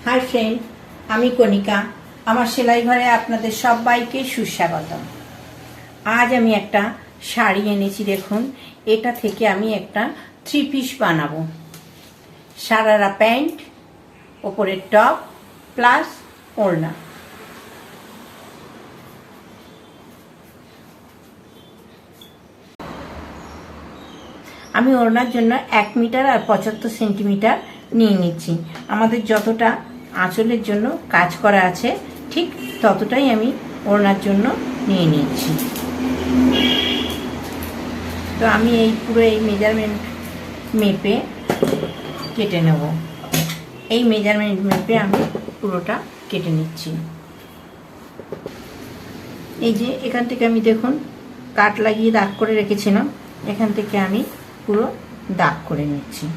Hi friend, আমি কণিকা। আমার সেলাই ঘরে আপনাদের সবাইকে সুস্বাগতম। আজ আমি একটা শাড়ি এনেছি। দেখুন, এটা থেকে আমি একটা 3 পিস বানাবো। সারারা প্যান্ট, ওপরের টপ প্লাস ওড়না। আমি ওড়নার জন্য 1 মিটার আর 75 সেন্টিমিটার নিয়ে নিচ্ছি। আমাদের যতটা আঁচলের জন্য কাজ করা আছে ঠিক ততটাই আমি ওড়নার জন্য নিয়ে নিচ্ছি। তো আমি এই পুরো এই মেজারমেন্ট মেপে কেটে নেব। এই মেজারমেন্ট মেপে আমি পুরোটা কেটে নিচ্ছি। এই যে এখান থেকে আমি দেখুন কাট লাগিয়ে দাগ করে রেখেছিলাম, এখান থেকে আমি পুরো দাগ করে নিচ্ছি।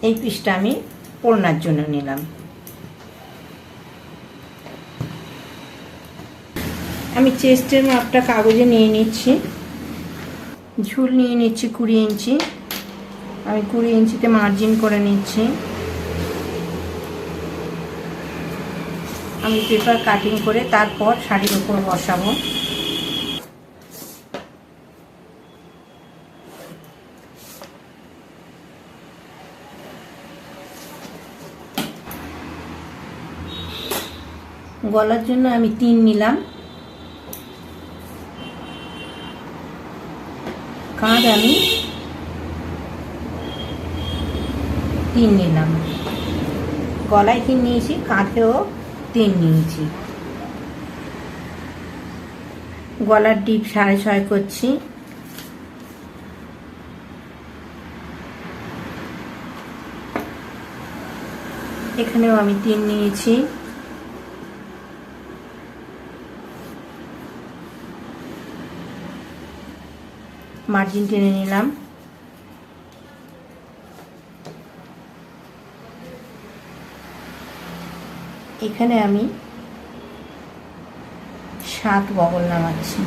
এই পিসটা আমি ওড়নার জন্য নিলাম। আমি চেস্টের মাপটা কাগজে নিয়ে নিচ্ছি। ঝুল নিয়ে নিচ্ছি 20 ইঞ্চি। আমি 20 ইঞ্চিতে মার্জিন করে নিচ্ছি। আমি পেপার কাটিং করে তারপর শাড়ির উপর বসাবো। গলার জন্য আমি 3 নিলাম। কাঁধ আমি 3 নিলাম। গলায় 3 নিয়েছি, কাঁধেও 3 নিয়েছি। গলার ডিপ 6.5 করছি। এখানেও আমি 3 নিয়েছি। মার্জিন টেনে নিলাম। এখানে আমি 7 বগল নামাচ্ছি।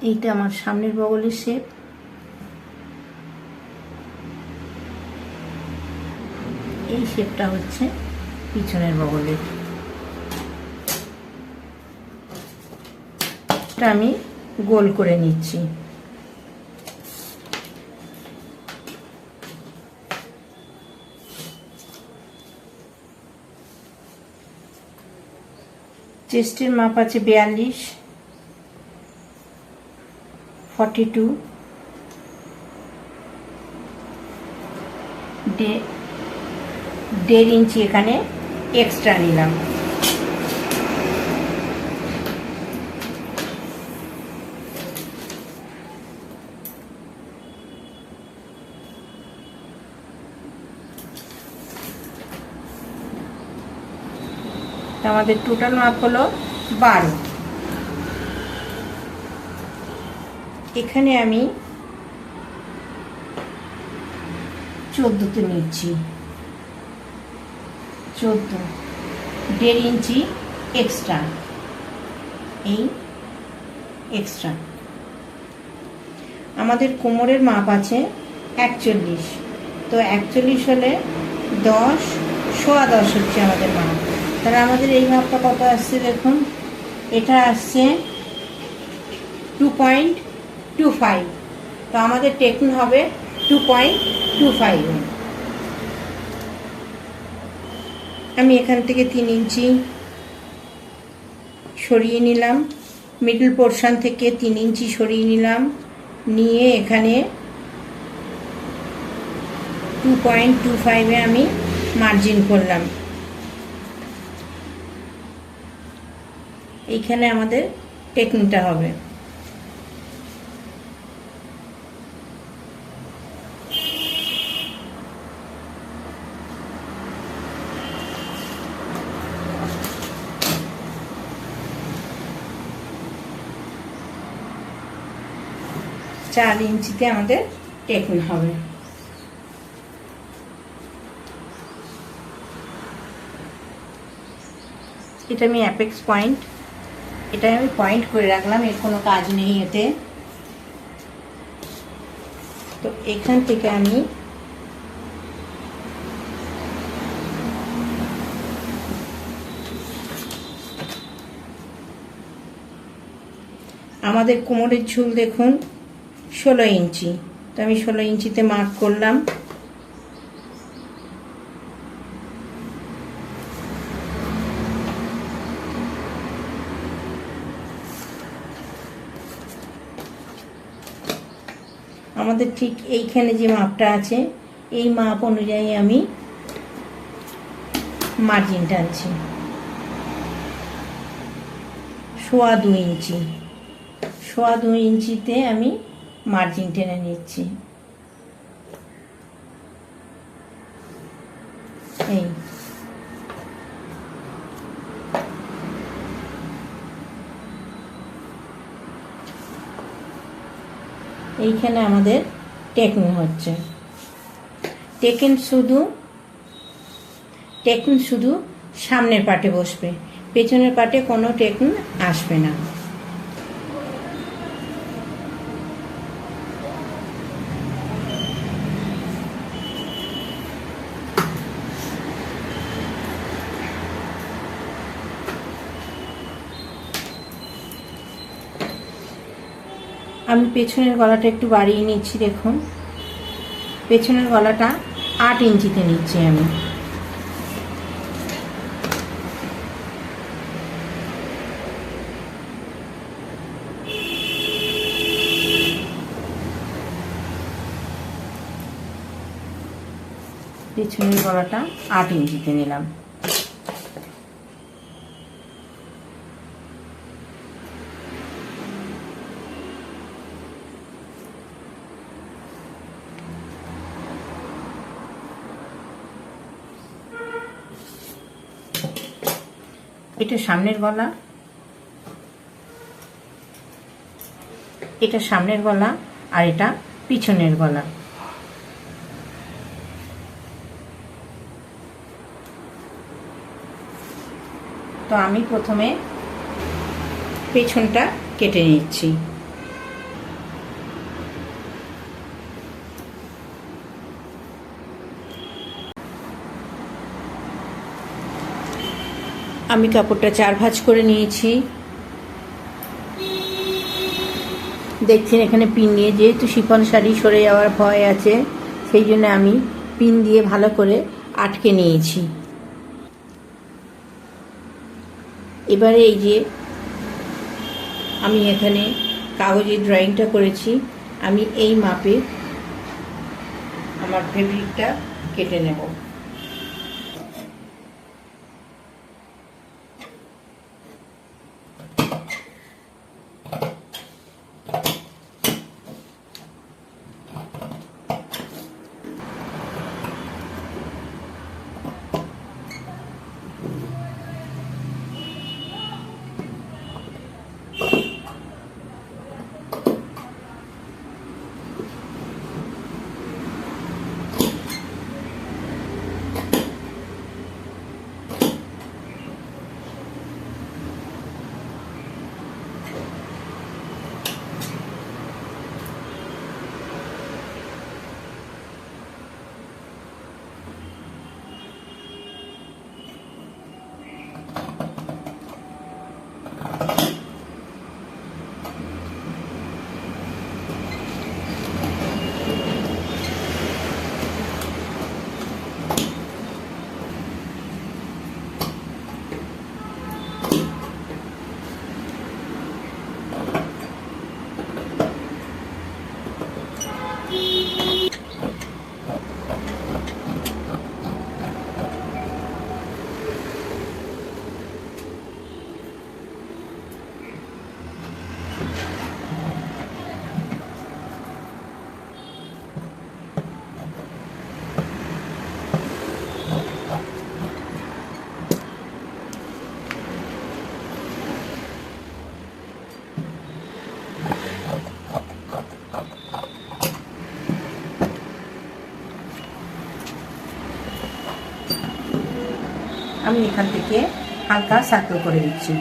এইটা আমার সামনের বগলের শেপ। এই শেপটা হচ্ছে পিছনের বগলের। এটা আমি গোল করে নিচ্ছি। চেস্টের মাপ আছে 42, 42, 1.5 ইঞ্চি এখানে এক্সট্রা নিলাম। আমাদের টোটাল মাপ হলো 12। এখানে আমি 14তে নিচ্ছি। 14, 1.5 ইঞ্চি এক্সট্রা। এই এক্সট্রা আমাদের কোমরের মাপ আছে 41। তো 41 হলে 10, 10.25 হচ্ছে আমাদের মাপ। তাহলে আমাদের এই মাপটা কত আসছে দেখুন, এটা আসছে 2.25। তো আমাদের টেকন হবে 2.25 আমি এখান থেকে 3 ইঞ্চি সরিয়ে নিলাম, মিডল পোর্শন থেকে 3 ইঞ্চি সরিয়ে নিলাম, নিয়ে এখানে 2.25 আমি মার্জিন করলাম। এইখানে আমাদের টেকনিকটা হবে। চার ইঞ্চিতে আমাদের টেকন হবে। এটা আমি অ্যাপেক্স পয়েন্ট, এটা আমি পয়েন্ট করে রাখলাম, এর কোনো কাজ নেই এতে। তো এখান থেকে আমি আমাদের কোমরের ঝুল দেখুন 16 ইঞ্চি, তো আমি 16 ইঞ্চিতে মার্ক করলাম। আমাদের ঠিক এইখানে যে মাপটা আছে এই মাপ অনুযায়ী আমি মার্জিন টানছি, 2.25 ইঞ্চি, 2.25 ইঞ্চিতে আমি মার্জিন টেনে নিচ্ছি। এই এইখানে আমাদের টেকন হচ্ছে। টেকন শুধু সামনের পাটে বসবে, পেছনের পাটে কোনো টেকন আসবে না। আমি পেছনের গলাটা একটু বাড়িয়ে নিচ্ছি, দেখুন পেছনের গলাটা 8 ইঞ্চিতে নিচ্ছি আমি। পেছনের গলাটা 8 ইঞ্চিতে নিলাম। এটা সামনের গলা, এটা সামনের গলা আর এটা পিছনের গলা। তো আমি প্রথমে পেছনটা কেটে নিচ্ছি। আমি কাপড়টা 4 ভাঁজ করে নিয়েছি। দেখছেন এখানে পিন দিয়ে, যেহেতু শিফন শাড়ি সরে যাওয়ার ভয় আছে সেই জন্য আমি পিন দিয়ে ভালো করে আটকে নিয়েছি। এবারে এই যে আমি এখানে কাগজের ড্রয়িংটা করেছি, আমি এই মাপে আমার ফেব্রিকটা কেটে নেব। আমি এখান থেকে হালকা সার্কেল করে দিচ্ছি।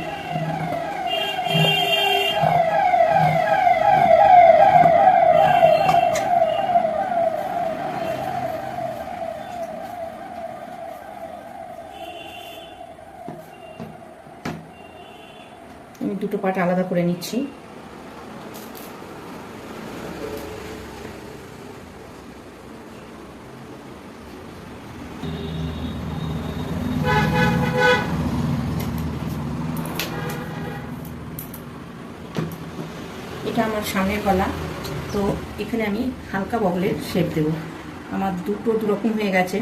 আমি দুটো পার্ট আলাদা করে নিচ্ছি। এটা আমার সামনের গলা, তো এখানে আমি হালকা বগলের শেপ দেব। আমার দুটো দুরকম হয়ে গেছে।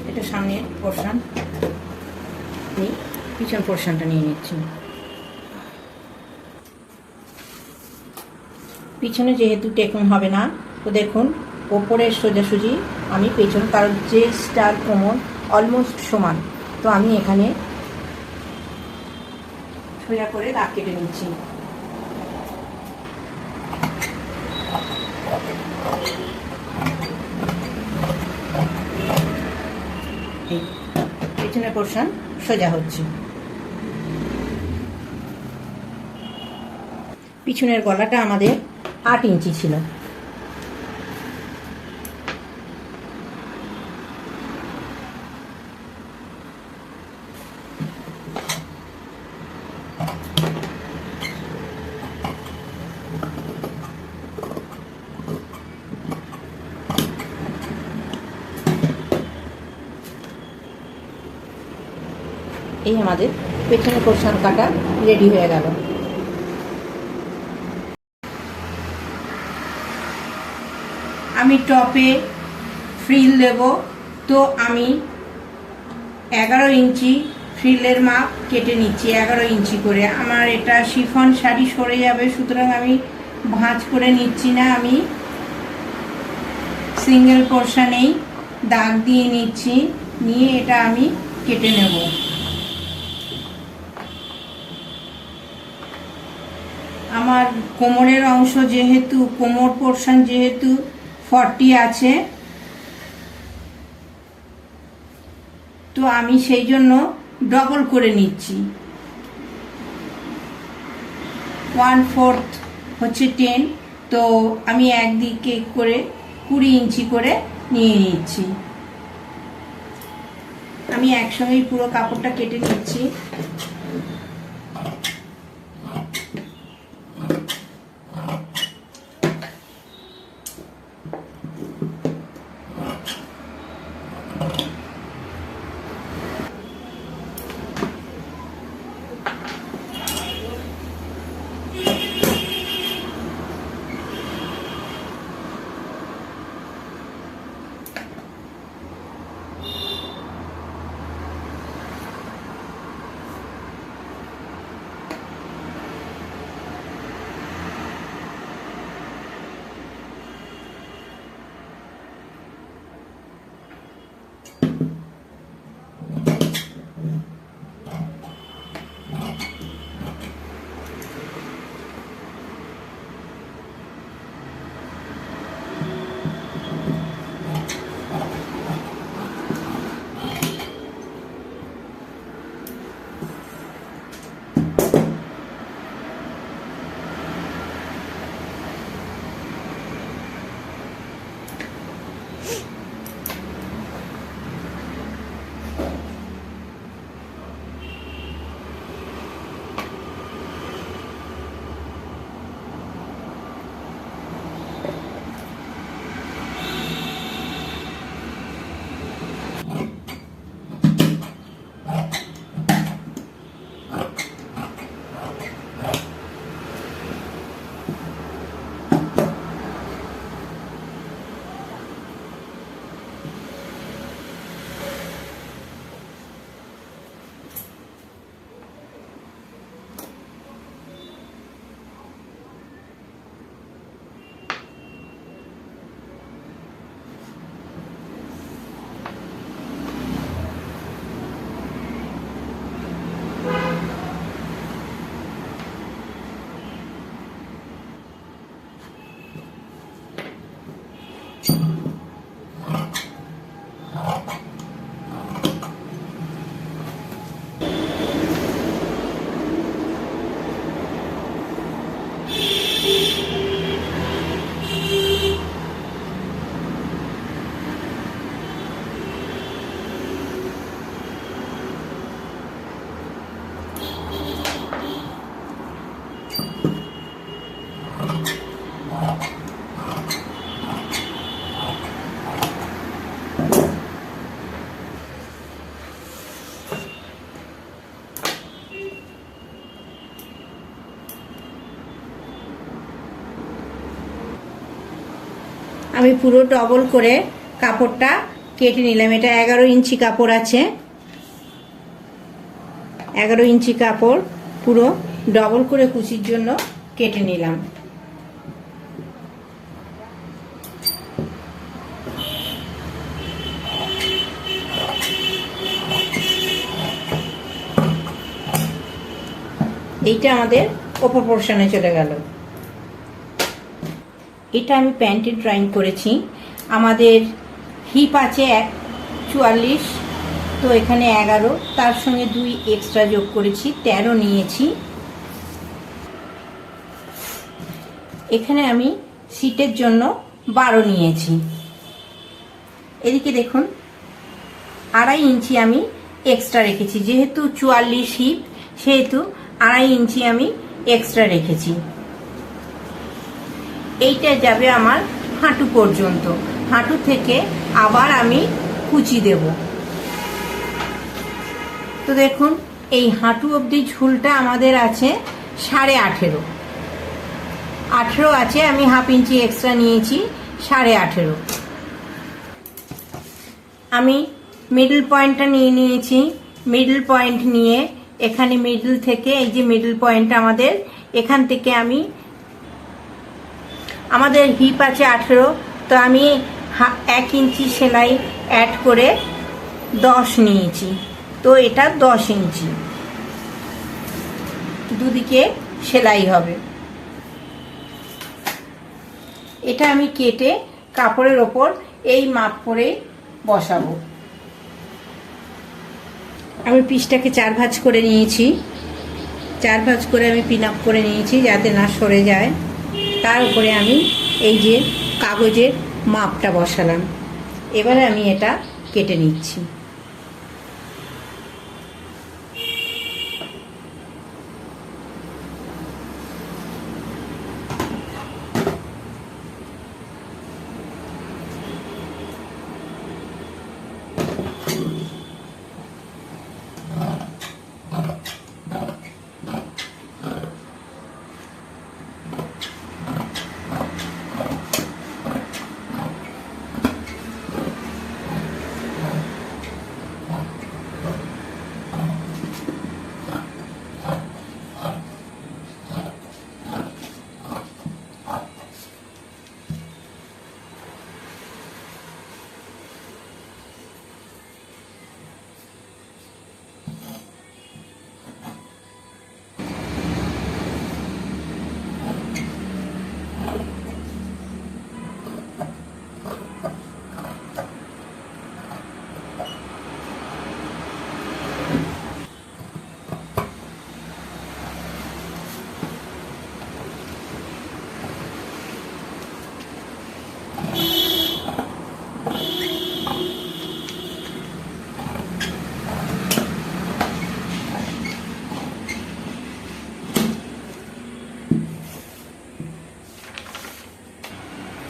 এটা সামনের পোর্শন, পিছন পোর্শনটা নিয়ে নিচ্ছি। পিছনে যেহেতু টেকন হবে না, তো দেখুন ওপরের সোজাসুজি আমি পেছন, কারণ চেস্ট আর কোমর অলমোস্ট সমান, তো আমি এখানে সোজা করে দাগ কেটে নিচ্ছি। পেছনের পোর্শন সোজা হচ্ছে। পিছনের গলাটা আমাদের 8 ইঞ্চি ছিল। এই আমাদের পেছনের পোর্শন কাটা রেডি হয়ে গেল। আমি টপে ফ্রিল দেব, তো আমি 11 ইঞ্চি ফ্রিলের মাপ কেটে নিচ্ছি, 11 ইঞ্চি করে। আমার এটা শিফন শাড়ি সরে যাবে, সুতরাং আমি ভাঁজ করে নিচ্ছি না, আমি সিঙ্গেল পোর্শনেই দাগ দিয়ে নিচ্ছি, নিয়ে এটা আমি কেটে নেব। আমার কোমরের অংশ যেহেতু, কোমর পোর্শন যেহেতু 40 আছে, তো আমি সেই জন্য ডবল করে নিচ্ছি। 1/4 হচ্ছে 10, তো আমি একদিকে করে 20 ইঞ্চি করে নিয়ে নিচ্ছি। আমি একসঙ্গেই পুরো কাপড়টা কেটে নিচ্ছি। আমি পুরো ডবল করে কাপড়টা কেটে নিলাম। এটা 11 ইঞ্চি কাপড় আছে, 11 ইঞ্চি কাপড় পুরো ডবল করে কুচির জন্য কেটে নিলাম। এইটা আমাদের ওপর পোর্শনে চলে গেল। এটা আমি প্যান্টের ড্রয়িং করেছি। আমাদের হিপ আছে 44, তো এখানে 11, তার সঙ্গে 2 এক্সট্রা যোগ করেছি, 13 নিয়েছি। এখানে আমি সিটের জন্য 12 নিয়েছি। এদিকে দেখুন 2.5 ইঞ্চি আমি এক্সট্রা রেখেছি, যেহেতু 44 হিপ সেহেতু 2.5 ইঞ্চি আমি এক্সট্রা রেখেছি। এইটা যাবে আমার হাঁটু পর্যন্ত, হাঁটু থেকে আবার আমি কুচি দেব। তো দেখুন এই হাঁটু অবধি ঝুলটা আমাদের আছে 18.5, 18 আছে, আমি 1/2 ইঞ্চি এক্সট্রা নিয়েছি, 18.5। আমি মিডল পয়েন্টটা নিয়ে নিয়েছি। মিডল পয়েন্ট নিয়ে এখানে মিডল থেকে, এই যে মিডল পয়েন্ট আমাদের, এখান থেকে আমাদের হিপ আছে 18, তো আমি 1 ইঞ্চি সেলাই অ্যাড করে 10 নিয়েছি, তো এটা 10 ইঞ্চি, দুদিকে সেলাই হবে। এটা আমি কেটে কাপড়ের ওপর এই মাপ করে বসাবো। আমি পিসটাকে 4 ভাঁজ করে নিয়েছি, 4 ভাঁজ করে আমি পিন আপ করে নিয়েছি যাতে না সরে যায়। তার উপরে আমি এই যে কাগজের মাপটা বসালাম। এবারে আমি এটা কেটে নিচ্ছি।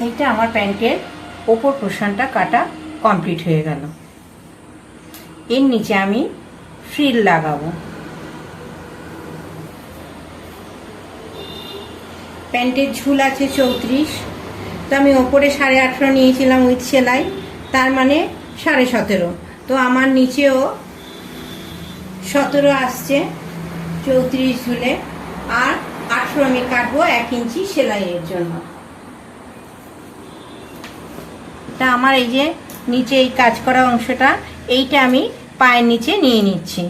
এইটা আমার প্যান্টের ওপর পোর্শনটা কাটা কমপ্লিট হয়ে গেল। এর নিচে আমি ফ্রিল লাগাবো। প্যান্টের ঝুল আছে 34, তো আমি ওপরে 18.5 নিয়েছিলাম উইথ সেলাই, তার মানে 17.5, তো আমার নিচেও 17 আসছে 34 ঝুলে, আর 18 আমি কাটবো 1 ইঞ্চি সেলাইয়ের জন্য। তা আমার এই যে নিচে এই কাজ করা অংশটা, এইটা আমি পায়ের নিচে নিয়ে নিচ্ছি।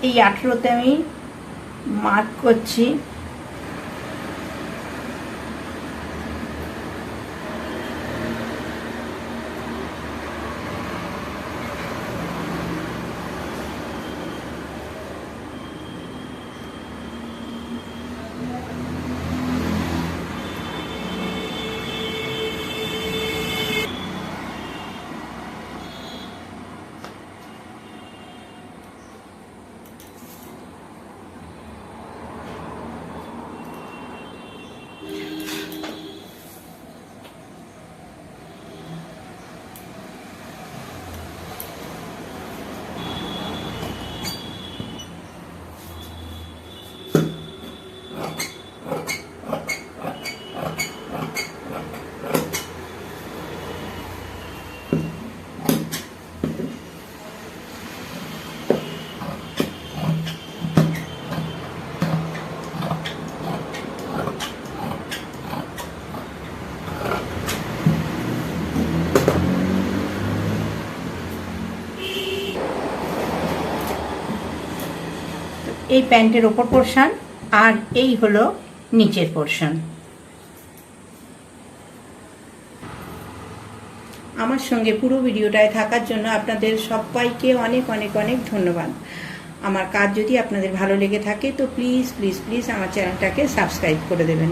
এই 18তে আমি মার্ক করছি। এই প্যান্টের ওপর পোর্শন, আর এই হলো নিচের পোর্শন। আমার সঙ্গে পুরো ভিডিওটায় থাকার জন্য আপনাদের সবাইকে অনেক অনেক অনেক ধন্যবাদ। আমার কাজ যদি আপনাদের ভালো লেগে থাকে তো প্লিজ প্লিজ প্লিজ আমার চ্যানেলটাকে সাবস্ক্রাইব করে দেবেন।